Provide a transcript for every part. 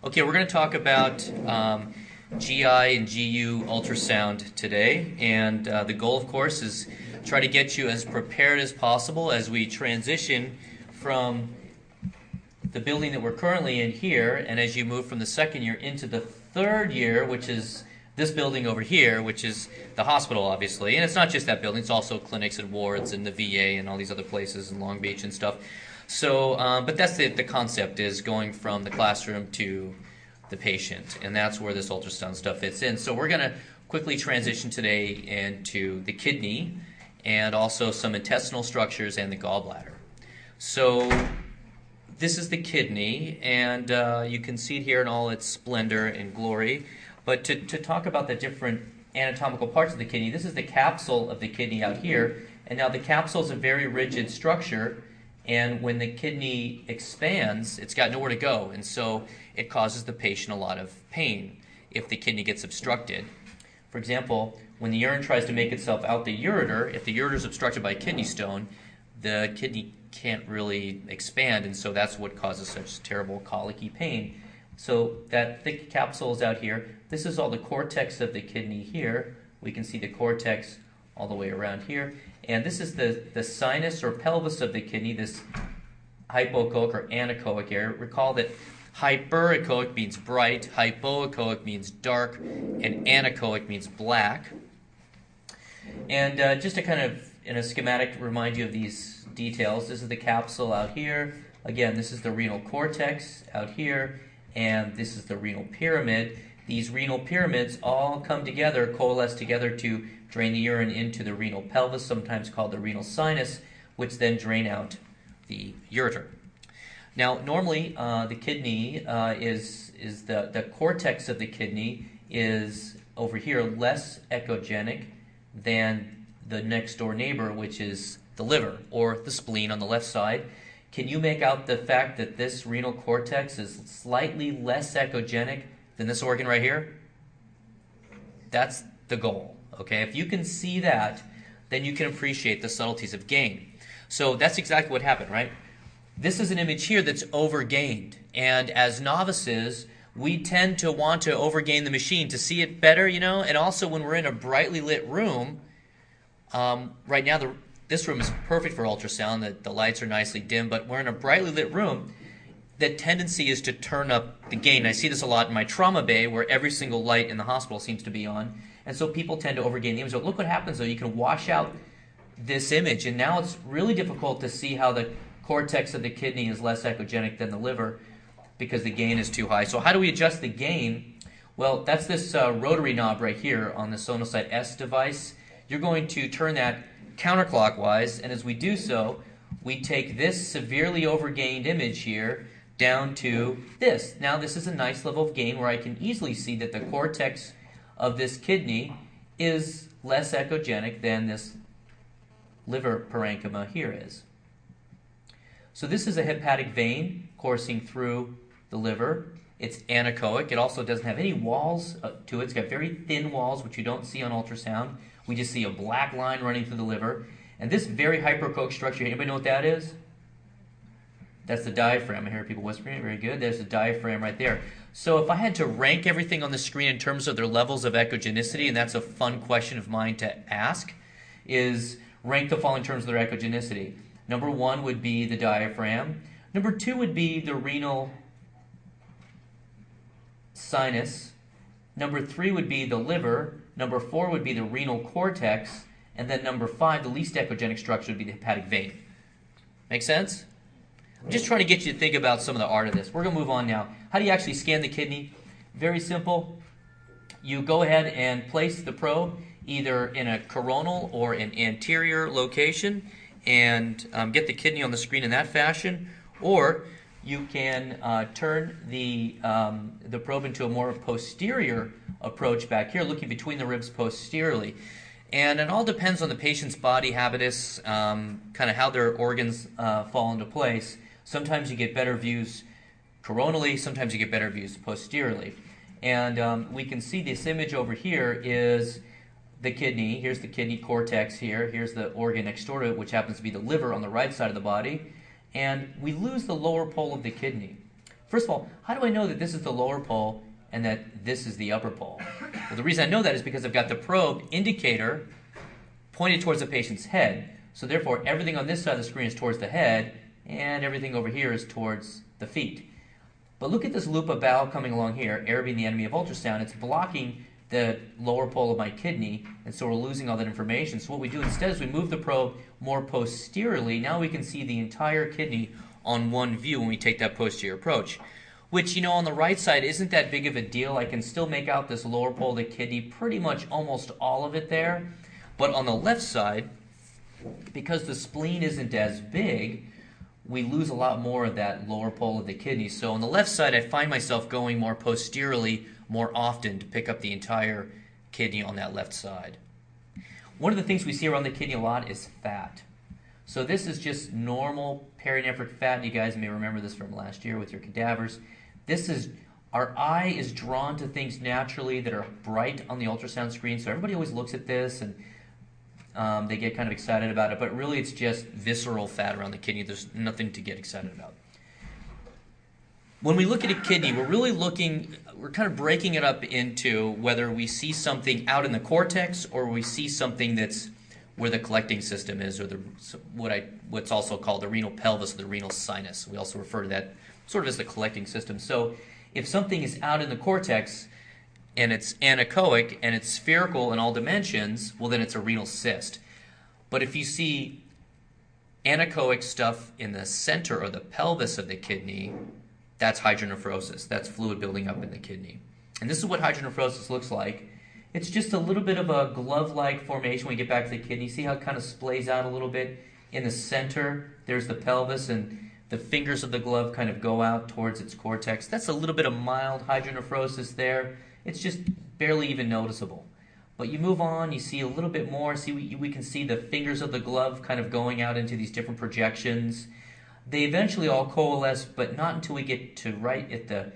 Okay, we're going to talk about GI and GU ultrasound today, and the goal, of course, is try to get you as prepared as possible as we transition from the building that we're currently in here, and as you move from the second year into the third year, which is this building over here, which is the hospital, obviously. And it's not just that building, it's also clinics and wards and the VA and all these other places in Long Beach and stuff. So, but that's the concept, is going from the classroom to the patient, and that's where this ultrasound stuff fits in. So we're going to quickly transition today into the kidney and also some intestinal structures and the gallbladder. So this is the kidney, and you can see it here in all its splendor and glory. But to talk about the different anatomical parts of the kidney, this is the capsule of the kidney out here. And now the capsule is a very rigid structure, and when the kidney expands, it's got nowhere to go, and so it causes the patient a lot of pain if the kidney gets obstructed. For example, when the urine tries to make itself out the ureter, if the ureter is obstructed by a kidney stone, the kidney can't really expand, and so that's what causes such terrible colicky pain. So that thick capsule is out here. This is all the cortex of the kidney here. We can see the cortex all the way around here. And this is the sinus or pelvis of the kidney, this hypoechoic or anechoic area. Recall that hyperechoic means bright, hypoechoic means dark, and anechoic means black. And just to kind of, in a schematic, remind you of these details, this is the capsule out here. Again, this is the renal cortex out here, and this is the renal pyramid. These renal pyramids all come together, coalesce together to drain the urine into the renal pelvis, sometimes called the renal sinus, which then drain out the ureter. Now, normally the kidney is the cortex of the kidney is over here less echogenic than the next door neighbor, which is the liver or the spleen on the left side. Can you make out the fact that this renal cortex is slightly less echogenic than this organ right here? That's the goal. Okay, if you can see that, then you can appreciate the subtleties of gain. So that's exactly what happened, right? This is an image here that's overgained, and as novices, we tend to want to overgain the machine to see it better, you know, and also when we're in a brightly lit room, right now this room is perfect for ultrasound, the lights are nicely dim, but we're in a brightly lit room, the tendency is to turn up the gain. I see this a lot in my trauma bay where every single light in the hospital seems to be on. And so people tend to overgain the image. So look what happens though. You can wash out this image, and now it's really difficult to see how the cortex of the kidney is less echogenic than the liver because the gain is too high. So how do we adjust the gain? Well, that's this rotary knob right here on the Sonocyte S device. You're going to turn that counterclockwise, and as we do so, we take this severely overgained image here down to this. Now this is a nice level of gain where I can easily see that the cortex of this kidney is less echogenic than this liver parenchyma here is. So this is a hepatic vein coursing through the liver. It's anechoic. It also doesn't have any walls to it. It's got very thin walls, which you don't see on ultrasound. We just see a black line running through the liver. And this very hyperechoic structure, anybody know what that is? That's the diaphragm. I hear people whispering it. Very good. There's the diaphragm right there. So if I had to rank everything on the screen in terms of their levels of echogenicity, and that's a fun question of mine to ask, is rank the following in terms of their echogenicity. Number 1 would be the diaphragm. Number 2 would be the renal sinus. Number 3 would be the liver. Number 4 would be the renal cortex. And then number 5, the least echogenic structure, would be the hepatic vein. Make sense? I'm just trying to get you to think about some of the art of this. We're going to move on now. How do you actually scan the kidney? Very simple. You go ahead and place the probe either in a coronal or an anterior location and get the kidney on the screen in that fashion, or you can turn the probe into a more posterior approach back here, looking between the ribs posteriorly. And it all depends on the patient's body habitus, kind of how their organs fall into place. Sometimes you get better views coronally, sometimes you get better views posteriorly. And we can see this image over here is the kidney. Here's the kidney cortex here. Here's the organ next door to it, which happens to be the liver on the right side of the body. And we lose the lower pole of the kidney. First of all, how do I know that this is the lower pole and that this is the upper pole? Well, the reason I know that is because I've got the probe indicator pointed towards the patient's head. So therefore, everything on this side of the screen is towards the head, and everything over here is towards the feet. But look at this loop of bowel coming along here, air being the enemy of ultrasound. It's blocking the lower pole of my kidney, and so we're losing all that information. So what we do instead is we move the probe more posteriorly. Now we can see the entire kidney on one view when we take that posterior approach, which, you know, on the right side isn't that big of a deal. I can still make out this lower pole of the kidney, pretty much almost all of it there. But on the left side, because the spleen isn't as big, we lose a lot more of that lower pole of the kidney. So on the left side, I find myself going more posteriorly more often to pick up the entire kidney on that left side. One of the things we see around the kidney a lot is fat. So this is just normal perinephric fat, and you guys may remember this from last year with your cadavers. This is, our eye is drawn to things naturally that are bright on the ultrasound screen, so everybody always looks at this and they get kind of excited about it, but really it's just visceral fat around the kidney. There's nothing to get excited about. When we look at a kidney, we're kind of breaking it up into whether we see something out in the cortex or we see something that's where the collecting system is, or what's also called the renal pelvis or the renal sinus. We also refer to that sort of as the collecting system. So if something is out in the cortex and it's anechoic and it's spherical in all dimensions, well, then it's a renal cyst. But if you see anechoic stuff in the center or the pelvis of the kidney, that's hydronephrosis. That's fluid building up in the kidney. And this is what hydronephrosis looks like. It's just a little bit of a glove-like formation when you get back to the kidney. See how it kind of splays out a little bit? In the center, there's the pelvis, and the fingers of the glove kind of go out towards its cortex. That's a little bit of mild hydronephrosis there. It's just barely even noticeable. But you move on, you see a little bit more. See, we can see the fingers of the glove kind of going out into these different projections. They eventually all coalesce, but not until we get to right at the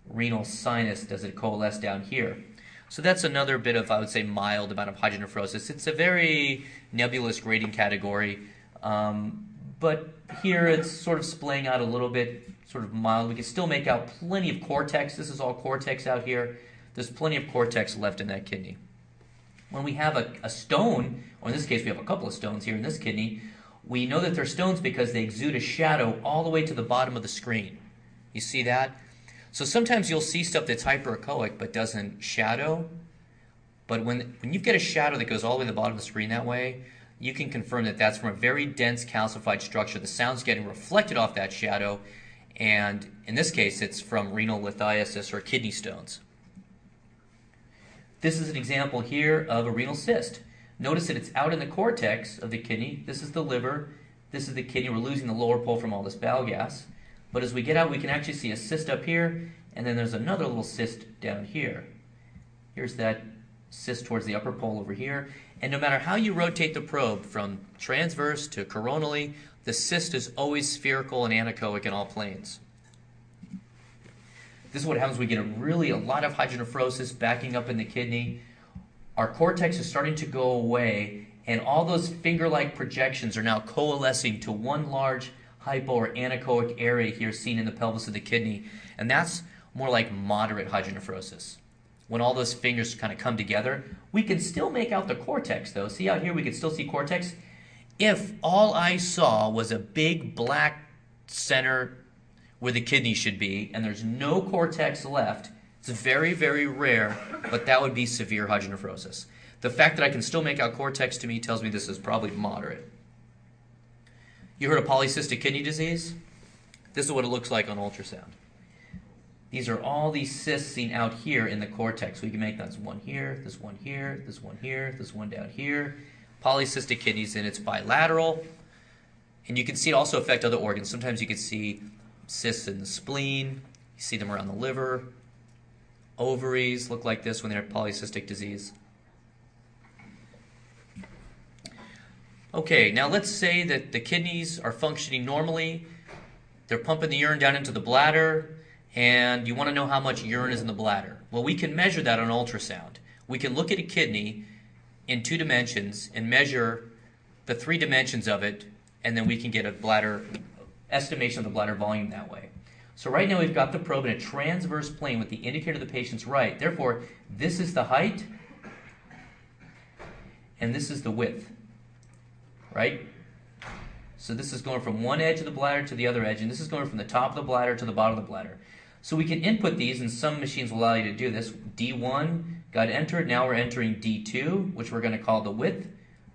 renal sinus does it coalesce down here. So that's another bit of, I would say, mild amount of hydronephrosis. It's a very nebulous grading category, but here it's sort of splaying out a little bit, sort of mild. We can still make out plenty of cortex. This is all cortex out here. There's plenty of cortex left in that kidney. When we have a stone, or in this case we have a couple of stones here in this kidney, we know that they're stones because they exude a shadow all the way to the bottom of the screen. You see that? So sometimes you'll see stuff that's hyperechoic but doesn't shadow. But when you've got a shadow that goes all the way to the bottom of the screen that way, you can confirm that that's from a very dense calcified structure. The sound's getting reflected off that shadow, and in this case it's from renal lithiasis or kidney stones. This is an example here of a renal cyst. Notice that it's out in the cortex of the kidney. This is the liver. This is the kidney. We're losing the lower pole from all this bowel gas. But as we get out, we can actually see a cyst up here, and then there's another little cyst down here. Here's that cyst towards the upper pole over here. And no matter how you rotate the probe, from transverse to coronally, the cyst is always spherical and anechoic in all planes. This is what happens when we get a lot of hydronephrosis backing up in the kidney. Our cortex is starting to go away, and all those finger-like projections are now coalescing to one large hypo or anechoic area here seen in the pelvis of the kidney, and that's more like moderate hydronephrosis. When all those fingers kind of come together, we can still make out the cortex though. See out here we can still see cortex? If all I saw was a big black center where the kidney should be and there's no cortex left, it's very, very rare, but that would be severe hydronephrosis. The fact that I can still make out cortex to me tells me this is probably moderate. You heard of polycystic kidney disease? This is what it looks like on ultrasound. These are all these cysts seen out here in the cortex. We can make that one here, this one here, this one here, this one down here. Polycystic kidneys, and it's bilateral. And you can see it also affect other organs. Sometimes you can see cysts in the spleen. You see them around the liver. Ovaries look like this when they have polycystic disease. Okay, now let's say that the kidneys are functioning normally. They're pumping the urine down into the bladder, and you want to know how much urine is in the bladder. Well, we can measure that on ultrasound. We can look at a kidney in 2 dimensions and measure the 3 dimensions of it, and then we can get a bladder estimation of the bladder volume that way. So right now we've got the probe in a transverse plane with the indicator of the patient's right. Therefore, this is the height, and this is the width, right? So this is going from one edge of the bladder to the other edge, and this is going from the top of the bladder to the bottom of the bladder. So we can input these, and some machines will allow you to do this. D1 got entered. Now we're entering D2, which we're going to call the width.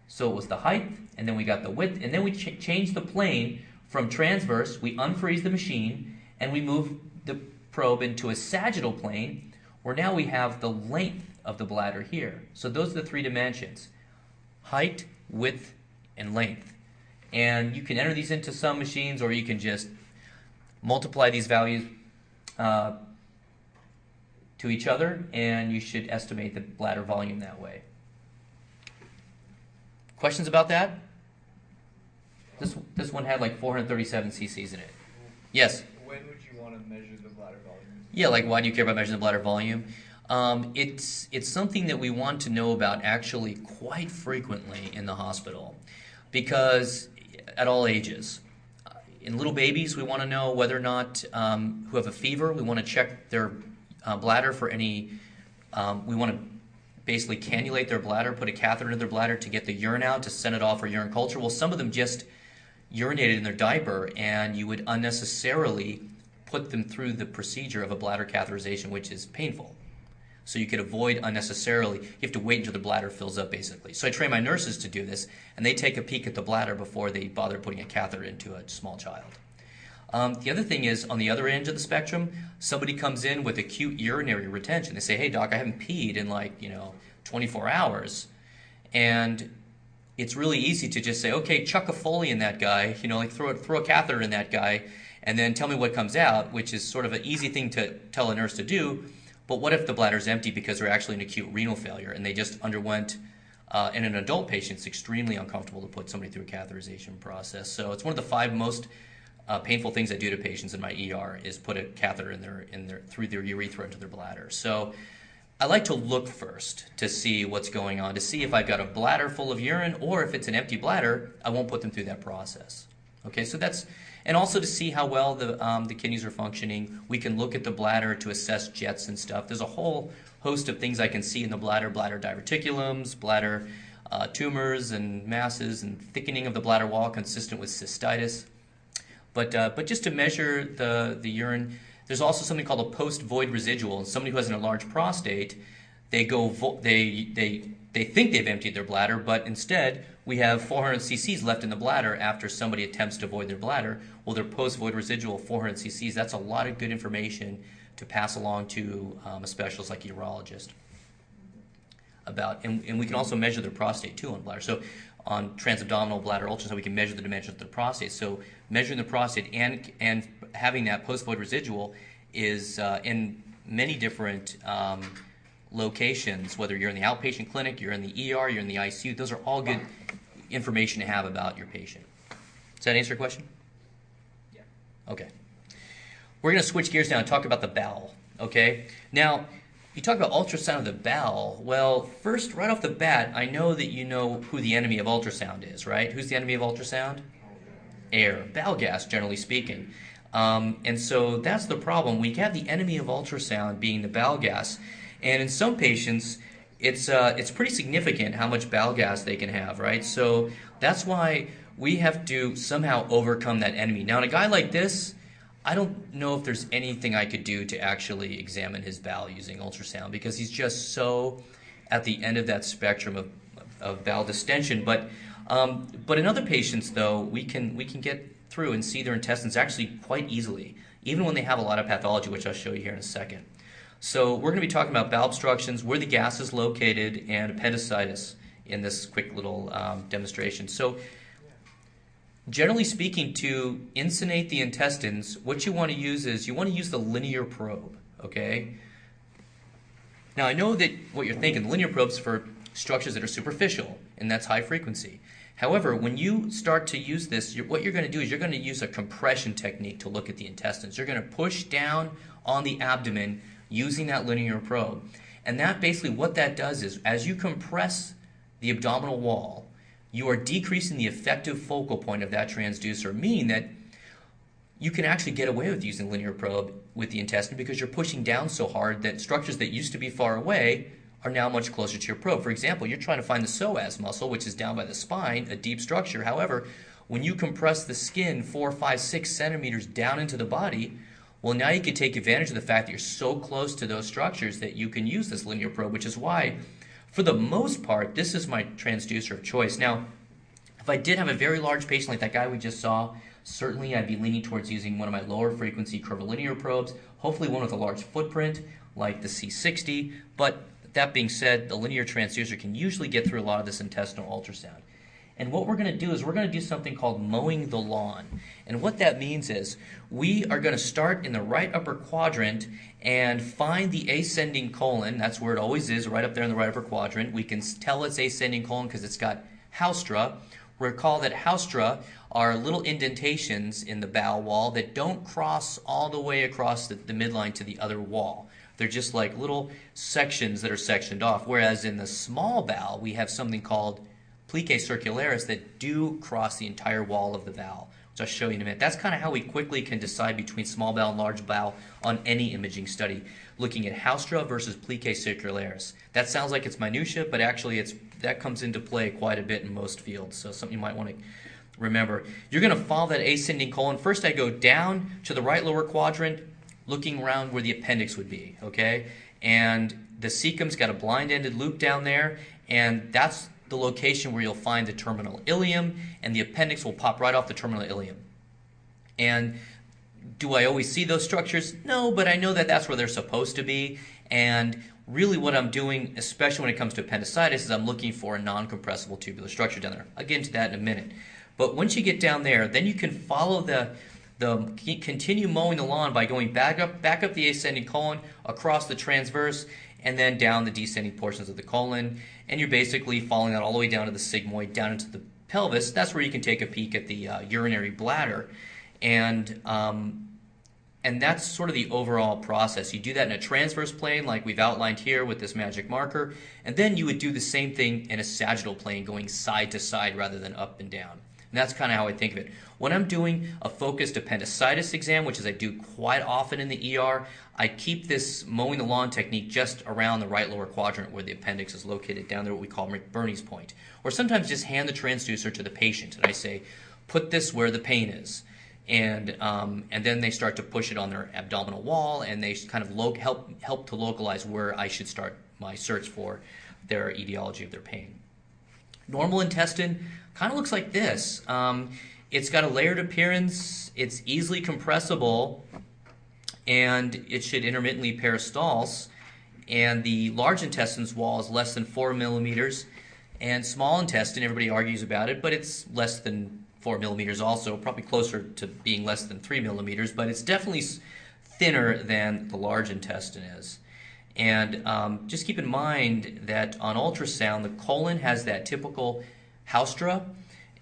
So it was the height, and then we got the width, and then we change the plane from transverse. We unfreeze the machine, and we move the probe into a sagittal plane, where now we have the length of the bladder here. So those are the three dimensions: height, width, and length. And you can enter these into some machines, or you can just multiply these values to each other, and you should estimate the bladder volume that way. Questions about that? This one had like 437 cc's in it. Yes? When would you want to measure the bladder volume? Yeah, like why do you care about measuring the bladder volume? It's something that we want to know about actually quite frequently in the hospital, because at all ages. In little babies, we want to know whether or not who have a fever. We want to check their bladder for any, we want to basically cannulate their bladder, put a catheter in their bladder to get the urine out, to send it off for urine culture. Well, some of them just urinated in their diaper, and you would unnecessarily put them through the procedure of a bladder catheterization, which is painful. So you could avoid unnecessarily, you have to wait until the bladder fills up, basically. So I train my nurses to do this, and they take a peek at the bladder before they bother putting a catheter into a small child. The other thing is, on the other end of the spectrum, somebody comes in with acute urinary retention. They say, hey doc, I haven't peed in 24 hours. And it's really easy to just say, okay, chuck a Foley in that guy, throw a catheter in that guy, and then tell me what comes out, which is sort of an easy thing to tell a nurse to do. But what if the bladder's empty because they're actually in acute renal failure and they just underwent, in an adult patient, it's extremely uncomfortable to put somebody through a catheterization process. So it's one of the 5 most painful things I do to patients in my ER is put a catheter through their urethra into their bladder. So I like to look first to see what's going on, to see if I've got a bladder full of urine, or if it's an empty bladder, I won't put them through that process. Okay, so that's, and also to see how well the kidneys are functioning. We can look at the bladder to assess jets and stuff. There's a whole host of things I can see in the bladder diverticulums, bladder tumors and masses, and thickening of the bladder wall consistent with cystitis. But just to measure the urine, there's also something called a post-void residual. And somebody who has an enlarged prostate, they think they've emptied their bladder, but instead we have 400 cc's left in the bladder after somebody attempts to void their bladder. Well, their post-void residual, 400 cc's, that's a lot of good information to pass along to a specialist like a urologist about. And we can also measure their prostate too on bladder. So on transabdominal bladder ultrasound, we can measure the dimensions of the prostate. So measuring the prostate and having that post-void residual is in many different locations, whether you're in the outpatient clinic, you're in the ER, you're in the ICU, those are all good information to have about your patient. Does that answer your question? Yeah. Okay. We're going to switch gears now and talk about the bowel, okay? Now, you talk about ultrasound of the bowel. Well, first, right off the bat, I know that you know who the enemy of ultrasound is, right? Who's the enemy of ultrasound? Air. Bowel gas, generally speaking. And so that's the problem. We have the enemy of ultrasound being the bowel gas. And in some patients, it's pretty significant how much bowel gas they can have, right? So that's why we have to somehow overcome that enemy. Now, in a guy like this, I don't know if there's anything I could do to actually examine his bowel using ultrasound, because he's just so at the end of that spectrum of bowel distension. But in other patients, though, we can get through and see their intestines actually quite easily, even when they have a lot of pathology, which I'll show you here in a second. So we're going to be talking about bowel obstructions, where the gas is located, and appendicitis in this quick little demonstration. So generally speaking, to insinate the intestines, what you want to use is you want to use the linear probe, okay? Now, I know that what you're thinking, linear probes for structures that are superficial, and that's high frequency. However, when you start to use this, what you're going to do is you're going to use a compression technique to look at the intestines. You're going to push down on the abdomen using that linear probe. And that basically, what that does is, as you compress the abdominal wall, you are decreasing the effective focal point of that transducer, meaning that you can actually get away with using linear probe with the intestine because you're pushing down so hard that structures that used to be far away are now much closer to your probe. For example, you're trying to find the psoas muscle, which is down by the spine, a deep structure. However, when you compress the skin 4, 5, 6 centimeters down into the body, well, now you can take advantage of the fact that you're so close to those structures that you can use this linear probe, which is why, for the most part, this is my transducer of choice. Now, if I did have a very large patient like that guy we just saw, certainly I'd be leaning towards using one of my lower frequency curvilinear probes, hopefully one with a large footprint like the C60. But that being said, the linear transducer can usually get through a lot of this intestinal ultrasound. And what we're going to do is we're going to do something called mowing the lawn. And what that means is we are going to start in the right upper quadrant and find the ascending colon. That's where it always is, right up there in the right upper quadrant. We can tell it's ascending colon because it's got haustra. Recall that haustra are little indentations in the bowel wall that don't cross all the way across the midline to the other wall. They're just like little sections that are sectioned off. Whereas in the small bowel, we have something called plicae circularis that do cross the entire wall of the bowel, which I'll show you in a minute. That's kind of how we quickly can decide between small bowel and large bowel on any imaging study, looking at haustra versus plicae circularis. That sounds like it's minutia, but actually that comes into play quite a bit in most fields, so something you might want to remember. You're going to follow that ascending colon. First I go down to the right lower quadrant, looking around where the appendix would be, okay? And the cecum's got a blind-ended loop down there, and that's the location where you'll find the terminal ileum, and the appendix will pop right off the terminal ileum. And do I always see those structures? No, but I know that that's where they're supposed to be. And really what I'm doing, especially when it comes to appendicitis, is I'm looking for a non-compressible tubular structure down there. I'll get into that in a minute. But once you get down there, then you can follow continue mowing the lawn by going back up the ascending colon, across the transverse, and then down the descending portions of the colon. And you're basically following that all the way down to the sigmoid, down into the pelvis. That's where you can take a peek at the urinary bladder. And that's sort of the overall process. You do that in a transverse plane like we've outlined here with this magic marker. And then you would do the same thing in a sagittal plane, going side to side rather than up and down. And that's kind of how I think of it. When I'm doing a focused appendicitis exam, which is I do quite often in the ER, I keep this mowing the lawn technique just around the right lower quadrant where the appendix is located, down there what we call McBurney's point. Or sometimes just hand the transducer to the patient and I say, put this where the pain is. And then they start to push it on their abdominal wall, and they kind of help to localize where I should start my search for their etiology of their pain. Normal intestine kind of looks like this. It's got a layered appearance, it's easily compressible, and it should intermittently peristalse. And the large intestine's wall is less than 4 millimeters, and small intestine, everybody argues about it, but it's less than 4 millimeters also, probably closer to being less than 3 millimeters, but it's definitely thinner than the large intestine is. And just keep in mind that on ultrasound, the colon has that typical haustra,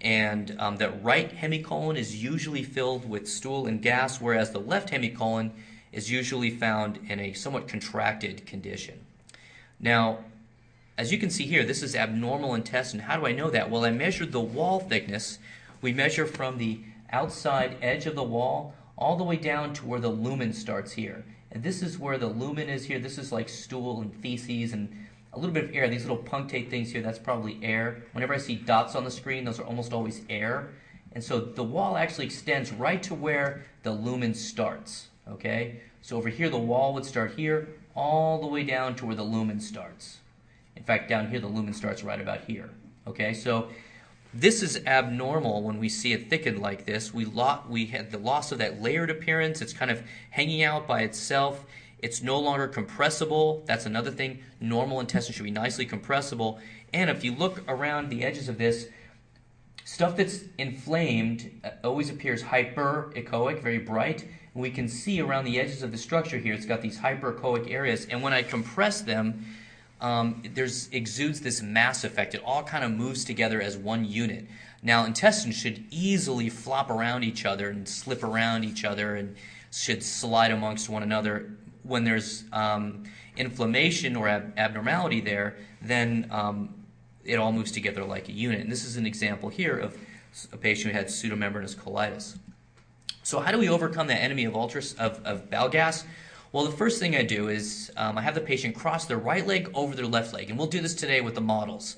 and the right hemicolon is usually filled with stool and gas, whereas the left hemicolon is usually found in a somewhat contracted condition. Now, as you can see here, this is abnormal intestine. How do I know that? Well, I measured the wall thickness. We measure from the outside edge of the wall all the way down to where the lumen starts here. And this is where the lumen is here. This is like stool and feces and a little bit of air. These little punctate things here, that's probably air. Whenever I see dots on the screen, those are almost always air. And so the wall actually extends right to where the lumen starts. Okay? So over here, the wall would start here, all the way down to where the lumen starts. In fact, down here, the lumen starts right about here. Okay? So this is abnormal when we see it thickened like this. We had the loss of that layered appearance. It's kind of hanging out by itself. It's no longer compressible. That's another thing. Normal intestine should be nicely compressible. And if you look around the edges of this, stuff that's inflamed always appears hyperechoic, very bright. And we can see around the edges of the structure here, it's got these hyperechoic areas. And when I compress them, exudes this mass effect. It all kind of moves together as one unit. Now, intestines should easily flop around each other and slip around each other and should slide amongst one another. When there's inflammation or abnormality there, then it all moves together like a unit. And this is an example here of a patient who had pseudomembranous colitis. So how do we overcome that enemy of bowel gas? Well, the first thing I do is I have the patient cross their right leg over their left leg, and we'll do this today with the models.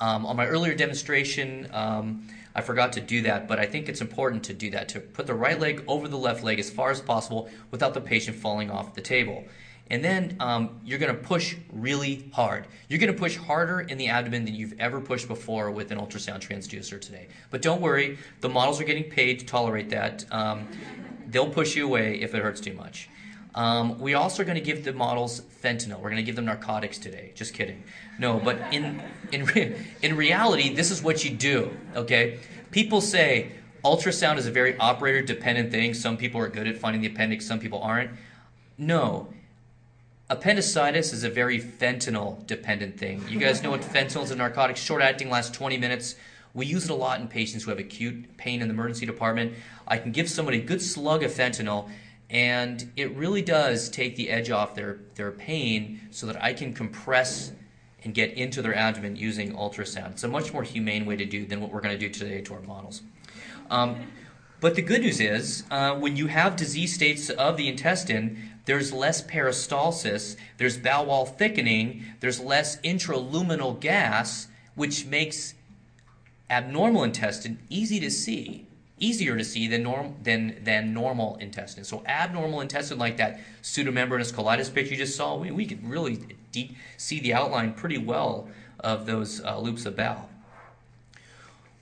On my earlier demonstration, I forgot to do that, but I think it's important to do that, to put the right leg over the left leg as far as possible without the patient falling off the table. And then you're going to push really hard. You're going to push harder in the abdomen than you've ever pushed before with an ultrasound transducer today. But don't worry, the models are getting paid to tolerate that. They'll push you away if it hurts too much. We also are going to give the models fentanyl. We're going to give them narcotics today. Just kidding. No, but in reality, this is what you do, okay? People say ultrasound is a very operator-dependent thing. Some people are good at finding the appendix, some people aren't. No. Appendicitis is a very fentanyl-dependent thing. You guys know what fentanyl is, a narcotic, short-acting, lasts 20 minutes. We use it a lot in patients who have acute pain in the emergency department. I can give somebody a good slug of fentanyl, and it really does take the edge off their pain so that I can compress and get into their abdomen using ultrasound. It's a much more humane way to do than what we're going to do today to our models. But the good news is, when you have disease states of the intestine, there's less peristalsis, there's bowel wall thickening, there's less intraluminal gas, which makes abnormal intestine easier to see than normal intestine. So abnormal intestine, like that pseudomembranous colitis picture you just saw, we could really see the outline pretty well of those loops of bowel.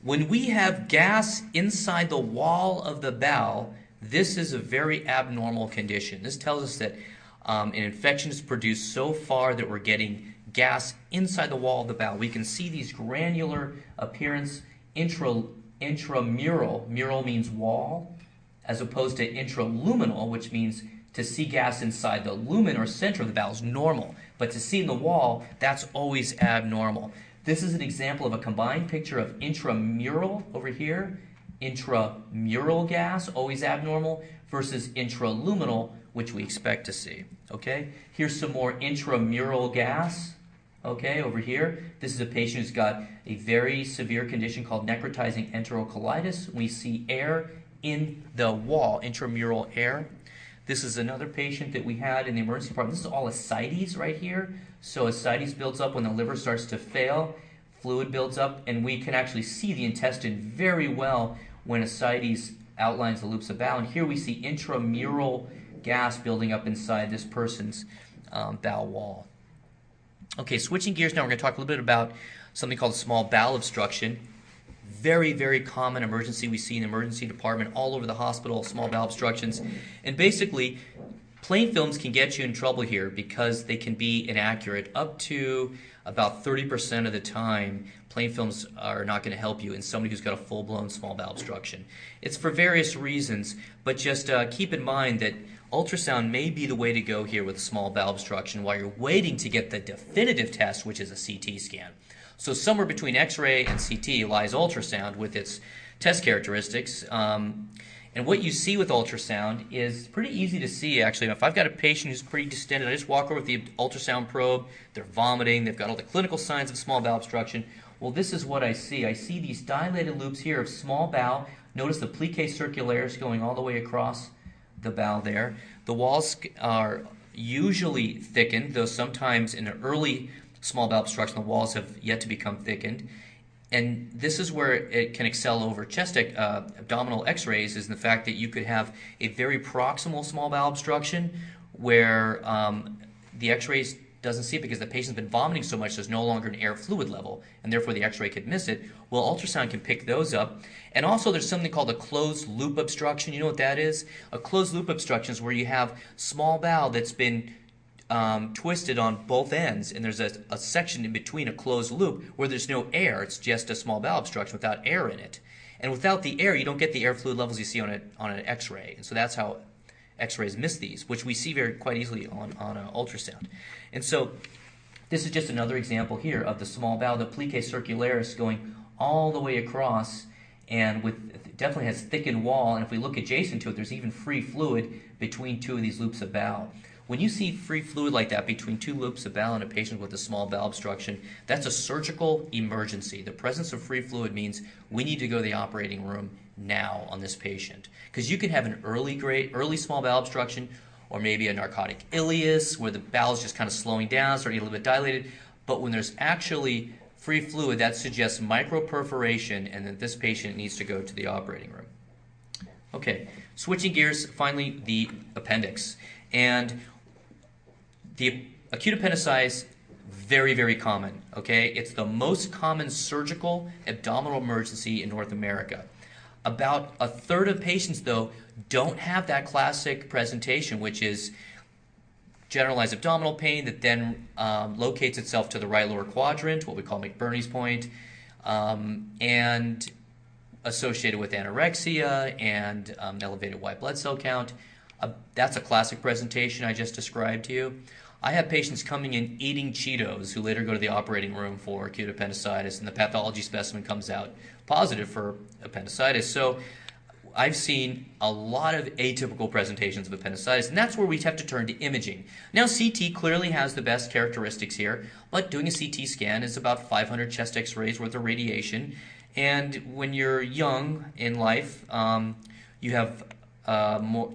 When we have gas inside the wall of the bowel, this is a very abnormal condition. This tells us that an infection is produced so far that we're getting gas inside the wall of the bowel. We can see these granular appearance intramural. Mural means wall, as opposed to intraluminal, which means to see gas inside the lumen or center of the bowel is normal. But to see in the wall, that's always abnormal. This is an example of a combined picture of intramural over here, intramural gas, always abnormal, versus intraluminal, which we expect to see. Okay? Here's some more intramural gas. Okay, over here. This is a patient who's got a very severe condition called necrotizing enterocolitis. We see air in the wall, intramural air. This is another patient that we had in the emergency department. This is all ascites right here. So ascites builds up when the liver starts to fail. Fluid builds up, and we can actually see the intestine very well when ascites outlines the loops of bowel. And here we see intramural gas building up inside this person's bowel wall. Okay, switching gears now, we're going to talk a little bit about something called small bowel obstruction. Very, very common emergency we see in the emergency department all over the hospital, small bowel obstructions. And basically, plain films can get you in trouble here because they can be inaccurate. Up to about 30% of the time, plain films are not going to help you in somebody who's got a full-blown small bowel obstruction. It's for various reasons, but just keep in mind that ultrasound may be the way to go here with small bowel obstruction while you're waiting to get the definitive test, which is a CT scan. So somewhere between X-ray and CT lies ultrasound with its test characteristics. And what you see with ultrasound is pretty easy to see, actually. If I've got a patient who's pretty distended, I just walk over with the ultrasound probe, they're vomiting, they've got all the clinical signs of small bowel obstruction. Well, this is what I see. I see these dilated loops here of small bowel. Notice the plicae circularis going all the way across the bowel there. The walls are usually thickened, though sometimes in an early small bowel obstruction, the walls have yet to become thickened. And this is where it can excel over chest abdominal x-rays, is the fact that you could have a very proximal small bowel obstruction where the x-rays doesn't see it because the patient's been vomiting so much there's no longer an air fluid level, and therefore the x-ray could miss it. Well, ultrasound can pick those up. And also there's something called a closed loop obstruction. You know what that is? A closed loop obstruction is where you have small bowel that's been twisted on both ends, and there's a section in between, a closed loop, where there's no air. It's just a small bowel obstruction without air in it. And without the air, you don't get the air fluid levels you see on an x-ray. And so that's how x-rays miss these, which we see quite easily on ultrasound. And so this is just another example here of the small bowel, the plicae circularis going all the way across, and it definitely has thickened wall. And if we look adjacent to it, there's even free fluid between two of these loops of bowel. When you see free fluid like that between two loops of bowel in a patient with a small bowel obstruction, that's a surgical emergency. The presence of free fluid means we need to go to the operating room now on this patient, because you can have an early small bowel obstruction, or maybe a narcotic ileus where the bowel is just kind of slowing down, starting to get a little bit dilated. But when there's actually free fluid, that suggests microperforation, and that this patient needs to go to the operating room. Okay, switching gears, finally the appendix. And the acute appendicitis, very, very common, okay? It's the most common surgical abdominal emergency in North America. About a third of patients, though, don't have that classic presentation, which is generalized abdominal pain that then locates itself to the right lower quadrant, what we call McBurney's point, and associated with anorexia and elevated white blood cell count. That's a classic presentation I just described to you. I have patients coming in eating Cheetos who later go to the operating room for acute appendicitis, and the pathology specimen comes out positive for appendicitis. So I've seen a lot of atypical presentations of appendicitis, and that's where we have to turn to imaging. Now, CT clearly has the best characteristics here, but doing a CT scan is about 500 chest x-rays worth of radiation, and when you're young in life, you have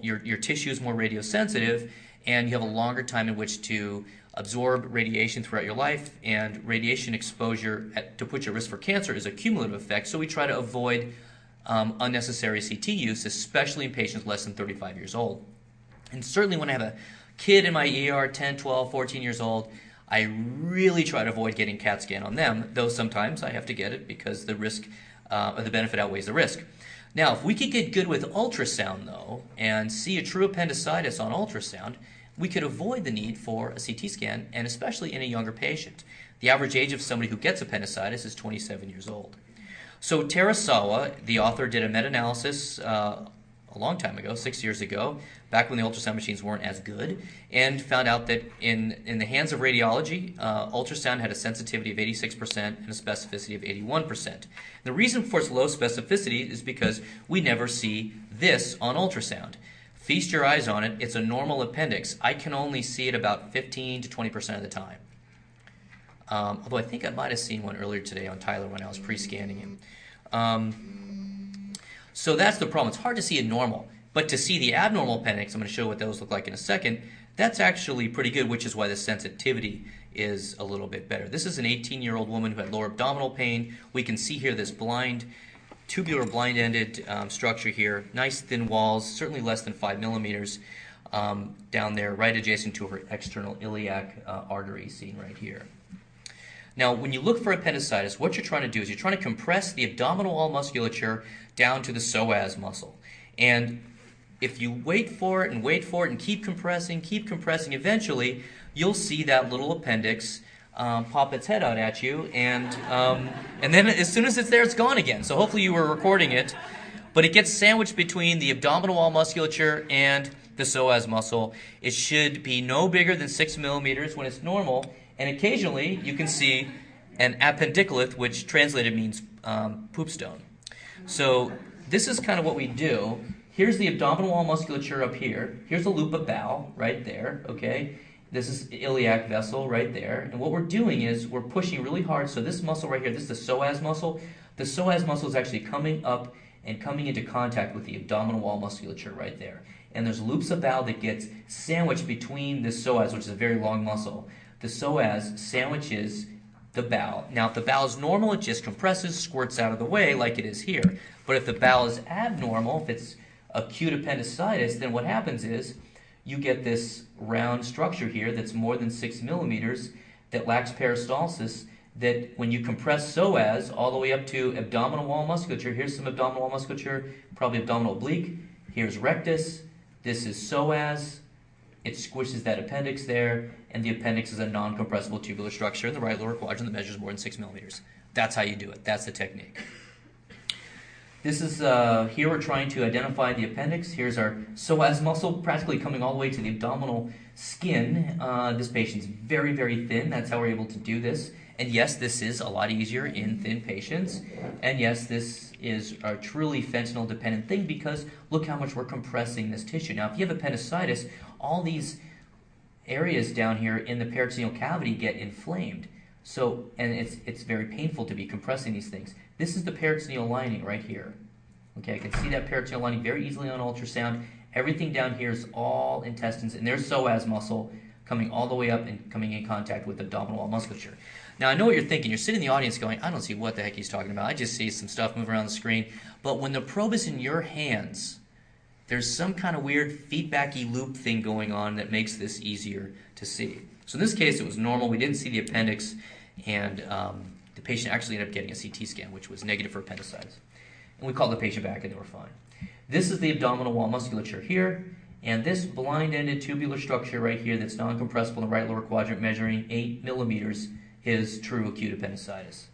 your tissue is more radiosensitive, and you have a longer time in which to absorb radiation throughout your life, and radiation exposure to put you at risk for cancer is a cumulative effect, so we try to avoid unnecessary CT use, especially in patients less than 35 years old. And certainly when I have a kid in my ER, 10, 12, 14 years old, I really try to avoid getting CAT scan on them, though sometimes I have to get it because the risk or the benefit outweighs the risk. Now, if we could get good with ultrasound, though, and see a true appendicitis on ultrasound, we could avoid the need for a CT scan, and especially in a younger patient. The average age of somebody who gets appendicitis is 27 years old. So Terasawa, the author, did a meta-analysis a long time ago, 6 years ago, back when the ultrasound machines weren't as good, and found out that in the hands of radiology, ultrasound had a sensitivity of 86% and a specificity of 81%. The reason for its low specificity is because we never see this on ultrasound. Feast your eyes on it. It's a normal appendix. I can only see it about 15 to 20% of the time. Although I think I might have seen one earlier today on Tyler when I was pre-scanning him. So that's the problem. It's hard to see it normal. But to see the abnormal appendix, I'm going to show what those look like in a second, that's actually pretty good, which is why the sensitivity is a little bit better. This is an 18-year-old woman who had lower abdominal pain. We can see here this tubular blind-ended structure here. Nice thin walls, certainly less than 5 millimeters down there, right adjacent to her external iliac artery seen right here. Now, when you look for appendicitis, what you're trying to do is you're trying to compress the abdominal wall musculature down to the psoas muscle. And if you wait for it and keep compressing, eventually you'll see that little appendix pop its head out at you, and then as soon as it's there, it's gone again. So hopefully you were recording it, but it gets sandwiched between the abdominal wall musculature and the psoas muscle. It should be no bigger than 6 millimeters when it's normal, and occasionally you can see an appendicolith, which translated means poop stone. So this is kind of what we do. Here's the abdominal wall musculature up here. Here's a loop of bowel right there, okay? This is iliac vessel right there. And what we're doing is we're pushing really hard. So this muscle right here, this is the psoas muscle. The psoas muscle is actually coming up and coming into contact with the abdominal wall musculature right there. And there's loops of bowel that gets sandwiched between the psoas, which is a very long muscle. The psoas sandwiches the bowel. Now, if the bowel is normal, it just compresses, squirts out of the way like it is here. But if the bowel is abnormal, if it's acute appendicitis, then what happens is you get this round structure here that's more than 6 millimeters that lacks peristalsis, that when you compress psoas all the way up to abdominal wall musculature, here's some abdominal wall musculature, probably abdominal oblique, here's rectus, this is psoas, it squishes that appendix there, and the appendix is a non-compressible tubular structure in the right lower quadrant that measures more than 6 millimeters. That's how you do it. That's the technique. This is, here we're trying to identify the appendix. Here's our psoas muscle practically coming all the way to the abdominal skin. This patient's very, very thin. That's how we're able to do this. And yes, this is a lot easier in thin patients. And yes, this is a truly fentanyl-dependent thing because look how much we're compressing this tissue. Now, if you have appendicitis, all these areas down here in the peritoneal cavity get inflamed. So, and it's very painful to be compressing these things. This is the peritoneal lining right here. Okay, I can see that peritoneal lining very easily on ultrasound. Everything down here is all intestines, and there's psoas muscle coming all the way up and coming in contact with the abdominal wall musculature. Now, I know what you're thinking. You're sitting in the audience going, I don't see what the heck he's talking about. I just see some stuff moving around the screen. But when the probe is in your hands, there's some kind of weird feedbacky loop thing going on that makes this easier to see. So in this case, it was normal. We didn't see the appendix, and the patient actually ended up getting a CT scan, which was negative for appendicitis. And we called the patient back, and they were fine. This is the abdominal wall musculature here, and this blind-ended tubular structure right here that's non-compressible in the right lower quadrant measuring 8 millimeters is true acute appendicitis.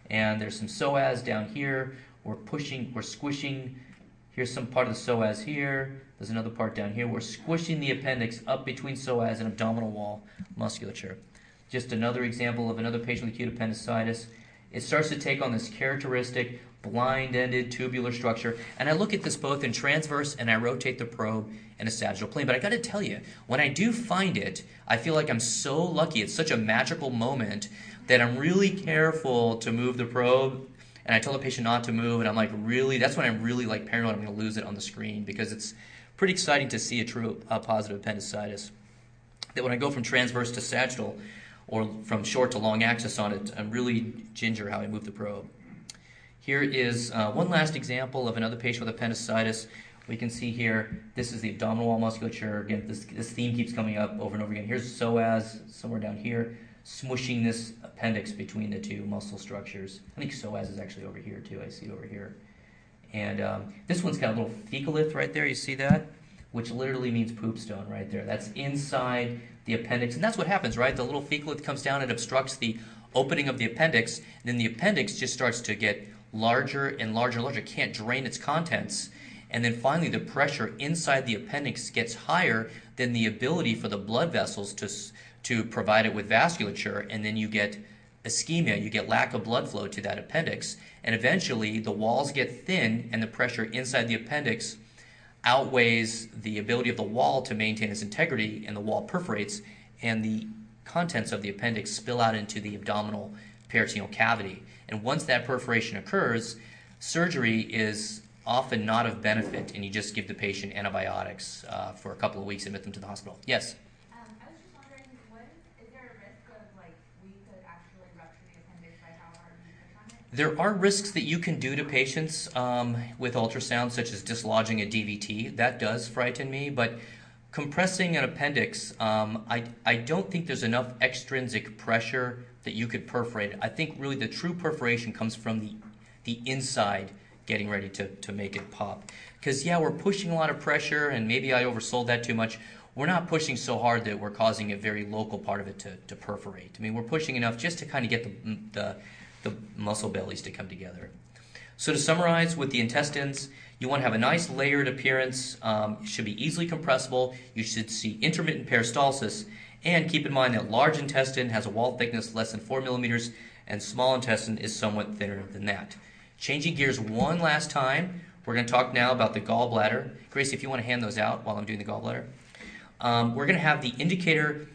And there's some psoas down here. We're squishing. Here's some part of the psoas here. There's another part down here. We're squishing the appendix up between psoas and abdominal wall musculature. Just another example of another patient with acute appendicitis. It starts to take on this characteristic blind-ended tubular structure. And I look at this both in transverse and I rotate the probe in a sagittal plane. But I got to tell you, when I do find it, I feel like I'm so lucky. It's such a magical moment that I'm really careful to move the probe. And I tell the patient not to move, and I'm like, really, that's when I'm really like paranoid I'm going to lose it on the screen, because it's pretty exciting to see a true positive appendicitis. That when I go from transverse to sagittal, or from short to long axis on it, I'm really ginger how I move the probe. Here is one last example of another patient with appendicitis. We can see here, this is the abdominal wall musculature. Again, this theme keeps coming up over and over again. Here's psoas, somewhere down here, smushing this appendix between the two muscle structures. I think psoas is actually over here too. I see it over here. And this one's got a little fecalith right there. You see that? Which literally means poop stone right there. That's inside the appendix. And that's what happens, right? The little fecalith comes down and obstructs the opening of the appendix. And then the appendix just starts to get larger and larger and larger. It can't drain its contents. And then finally the pressure inside the appendix gets higher than the ability for the blood vessels to provide it with vasculature, and then you get ischemia, you get lack of blood flow to that appendix, and eventually the walls get thin and the pressure inside the appendix outweighs the ability of the wall to maintain its integrity, and the wall perforates, and the contents of the appendix spill out into the abdominal peritoneal cavity. And once that perforation occurs, surgery is often not of benefit, and you just give the patient antibiotics for a couple of weeks and admit them to the hospital. Yes? I was just wondering, is there a risk of, like, we could actually rupture the appendix by how hard we push on it? There are risks that you can do to patients with ultrasound, such as dislodging a DVT. That does frighten me, but compressing an appendix, I don't think there's enough extrinsic pressure that you could perforate it. I think really the true perforation comes from the inside getting ready to make it pop. Because, yeah, we're pushing a lot of pressure, and maybe I oversold that too much. We're not pushing so hard that we're causing a very local part of it to perforate. I mean, we're pushing enough just to kind of get the muscle bellies to come together. So to summarize, with the intestines, you want to have a nice layered appearance. It should be easily compressible. You should see intermittent peristalsis. And keep in mind that large intestine has a wall thickness less than 4 millimeters, and small intestine is somewhat thinner than that. Changing gears one last time, we're going to talk now about the gallbladder. Gracie, if you want to hand those out while I'm doing the gallbladder. We're going to have the indicator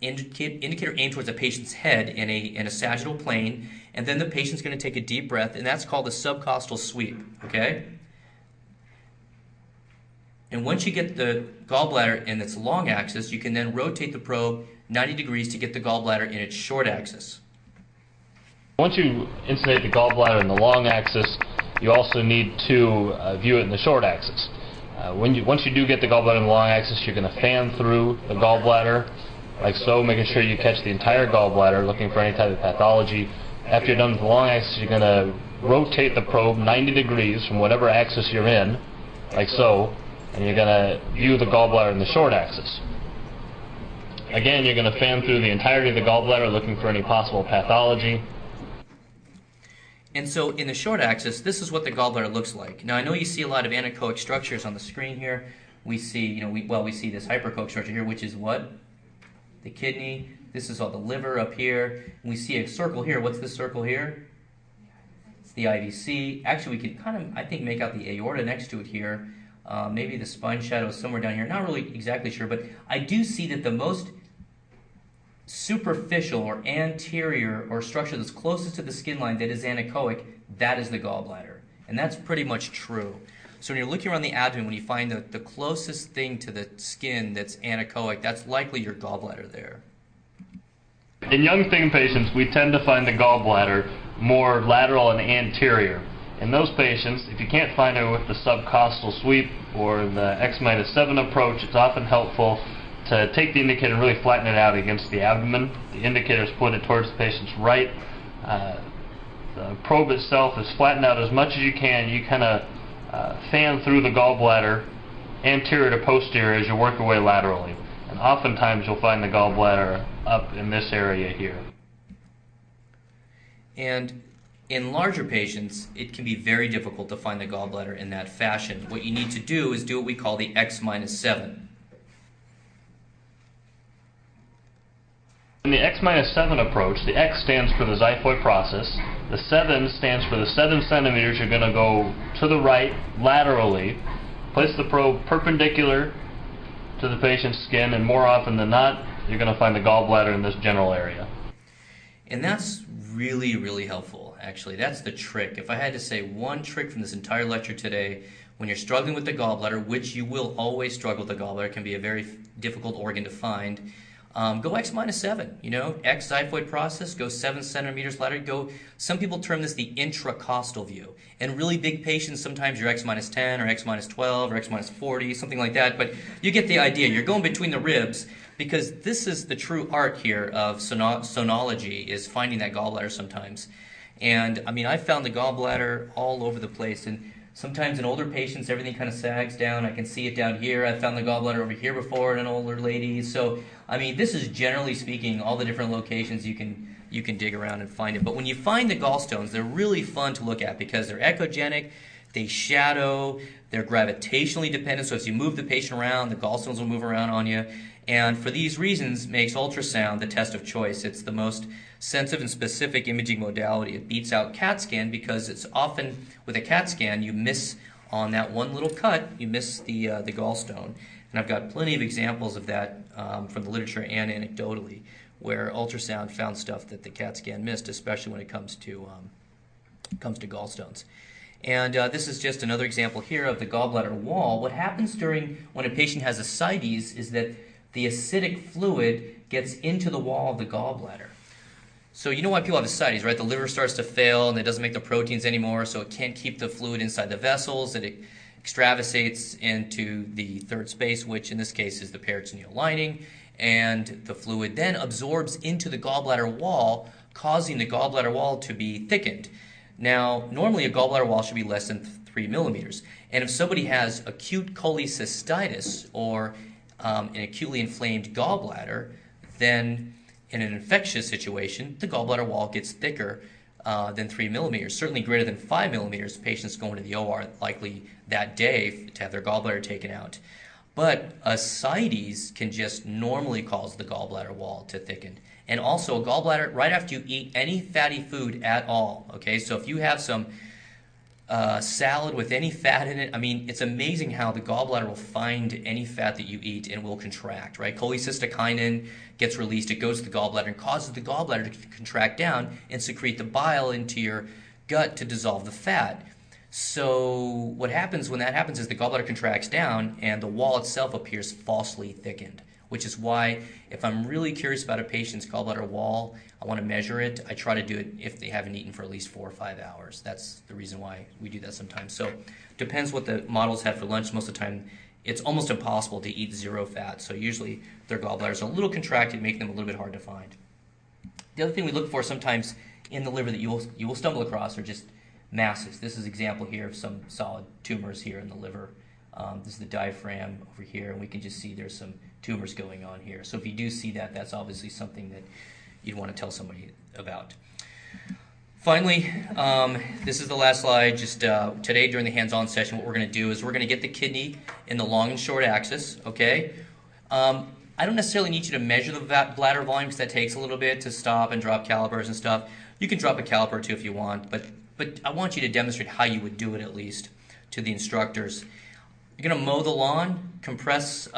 aimed towards the patient's head in a sagittal plane, and then the patient's going to take a deep breath, and that's called the subcostal sweep, okay? And once you get the gallbladder in its long axis, you can then rotate the probe 90 degrees to get the gallbladder in its short axis. Once you insufflate the gallbladder in the long axis, you also need to view it in the short axis. Once you do get the gallbladder in the long axis, you're going to fan through the gallbladder, like so, making sure you catch the entire gallbladder, looking for any type of pathology. After you're done with the long axis, you're going to rotate the probe 90 degrees from whatever axis you're in, like so, and you're going to view the gallbladder in the short axis. Again, you're going to fan through the entirety of the gallbladder, looking for any possible pathology. And so in the short axis, this is what the gallbladder looks like. Now I know you see a lot of anechoic structures on the screen here. We see, we see this hyperechoic structure here, which is what? The kidney. This is all the liver up here. And we see a circle here. What's this circle here? It's the IVC. Actually, we could kind of, I think, make out the aorta next to it here. Maybe the spine shadow is somewhere down here. Not really exactly sure, but I do see that the most superficial or anterior or structure that's closest to the skin line that is anechoic, that is the gallbladder. And that's pretty much true. So when you're looking around the abdomen, when you find the closest thing to the skin that's anechoic, that's likely your gallbladder there. In young thin patients, we tend to find the gallbladder more lateral and anterior. In those patients, if you can't find it with the subcostal sweep or the X-7 approach, it's often helpful to take the indicator and really flatten it out against the abdomen. The indicator is pointed towards the patient's right. The probe itself is flattened out as much as you can. You kind of fan through the gallbladder anterior to posterior as you work your way laterally. And oftentimes you'll find the gallbladder up in this area here. And in larger patients, it can be very difficult to find the gallbladder in that fashion. What you need to do is do what we call the X-7. In the X-7 approach, the X stands for the xiphoid process. The 7 stands for the 7 centimeters. You're going to go to the right laterally, place the probe perpendicular to the patient's skin, and more often than not, you're going to find the gallbladder in this general area. And that's really, really helpful, actually. That's the trick. If I had to say one trick from this entire lecture today, when you're struggling with the gallbladder, which you will always struggle with the gallbladder, it can be a very difficult organ to find, go X-7, you know, X xiphoid process, go 7 centimeters lateral, go, some people term this the intracostal view. And really big patients, sometimes you're X-10 or X-12 or X-40, something like that, but you get the idea. You're going between the ribs because this is the true art here of sonology, is finding that gallbladder sometimes. And I mean, I found the gallbladder all over the place, and sometimes in older patients, everything kind of sags down. I can see it down here. I found the gallbladder over here before in an older lady. So, I mean, this is generally speaking all the different locations you can dig around and find it. But when you find the gallstones, they're really fun to look at because they're echogenic, they shadow, they're gravitationally dependent. So as you move the patient around, the gallstones will move around on you. And for these reasons, makes ultrasound the test of choice. It's the most sensitive and specific imaging modality. It beats out CAT scan because it's often, with a CAT scan, you miss on that one little cut, you miss the gallstone. And I've got plenty of examples of that from the literature and anecdotally, where ultrasound found stuff that the CAT scan missed, especially when it comes to gallstones. And this is just another example here of the gallbladder wall. What happens when a patient has ascites is that the acidic fluid gets into the wall of the gallbladder. So you know why people have ascites, right? The liver starts to fail and it doesn't make the proteins anymore, so it can't keep the fluid inside the vessels, and it extravasates into the third space, which in this case is the peritoneal lining, and the fluid then absorbs into the gallbladder wall, causing the gallbladder wall to be thickened. Now, normally a gallbladder wall should be less than 3 millimeters, and if somebody has acute cholecystitis or an acutely inflamed gallbladder, then in an infectious situation, the gallbladder wall gets thicker than 3 millimeters, certainly greater than 5 millimeters. Patients going to the OR likely that day to have their gallbladder taken out. But ascites can just normally cause the gallbladder wall to thicken. And also a gallbladder, right after you eat any fatty food at all, okay? So if you have some salad with any fat in it, I mean, it's amazing how the gallbladder will find any fat that you eat and will contract, right? Cholecystokinin gets released, it goes to the gallbladder and causes the gallbladder to contract down and secrete the bile into your gut to dissolve the fat. So what happens when that happens is the gallbladder contracts down and the wall itself appears falsely thickened, which is why if I'm really curious about a patient's gallbladder wall, I want to measure it. I try to do it if they haven't eaten for at least 4 or 5 hours. That's the reason why we do that sometimes. So depends what the models had for lunch. Most of the time, it's almost impossible to eat zero fat. So usually their gallbladders are a little contracted, making them a little bit hard to find. The other thing we look for sometimes in the liver that you will stumble across are just masses. This is an example here of some solid tumors here in the liver. This is the diaphragm over here, and we can just see there's some tumors going on here. So if you do see that, that's obviously something that you'd want to tell somebody about. Finally, this is the last slide. Just today during the hands-on session, what we're going to do is we're going to get the kidney in the long and short axis, okay? I don't necessarily need you to measure the bladder volume because that takes a little bit to stop and drop calipers and stuff. You can drop a caliper or two if you want, but I want you to demonstrate how you would do it at least to the instructors. You're going to mow the lawn, compress,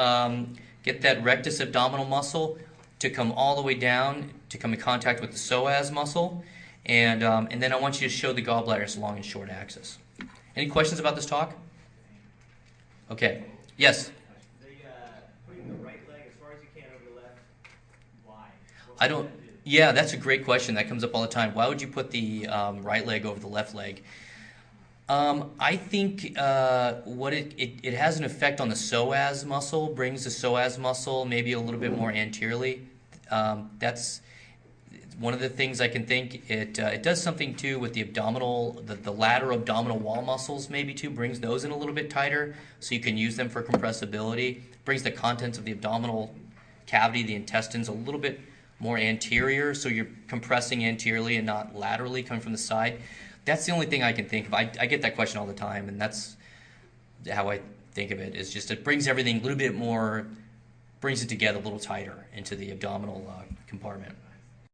get that rectus abdominal muscle to come all the way down, to come in contact with the psoas muscle, and then I want you to show the gallbladder's long and short axis. Any questions about this talk? Okay. Yes. Putting the right leg as far as you can over the left. Why? I don't. Yeah, that's a great question. That comes up all the time. Why would you put the right leg over the left leg? I think what it has an effect on the psoas muscle, brings the psoas muscle maybe a little bit more anteriorly. That's one of the things I can think. It does something too with the abdominal, the lateral abdominal wall muscles maybe too, brings those in a little bit tighter so you can use them for compressibility. Brings the contents of the abdominal cavity, the intestines, a little bit more anterior, so you're compressing anteriorly and not laterally coming from the side. That's the only thing I can think of. I get that question all the time, and that's how I think of it. Is just it brings everything a little bit more, brings it together a little tighter into the abdominal compartment.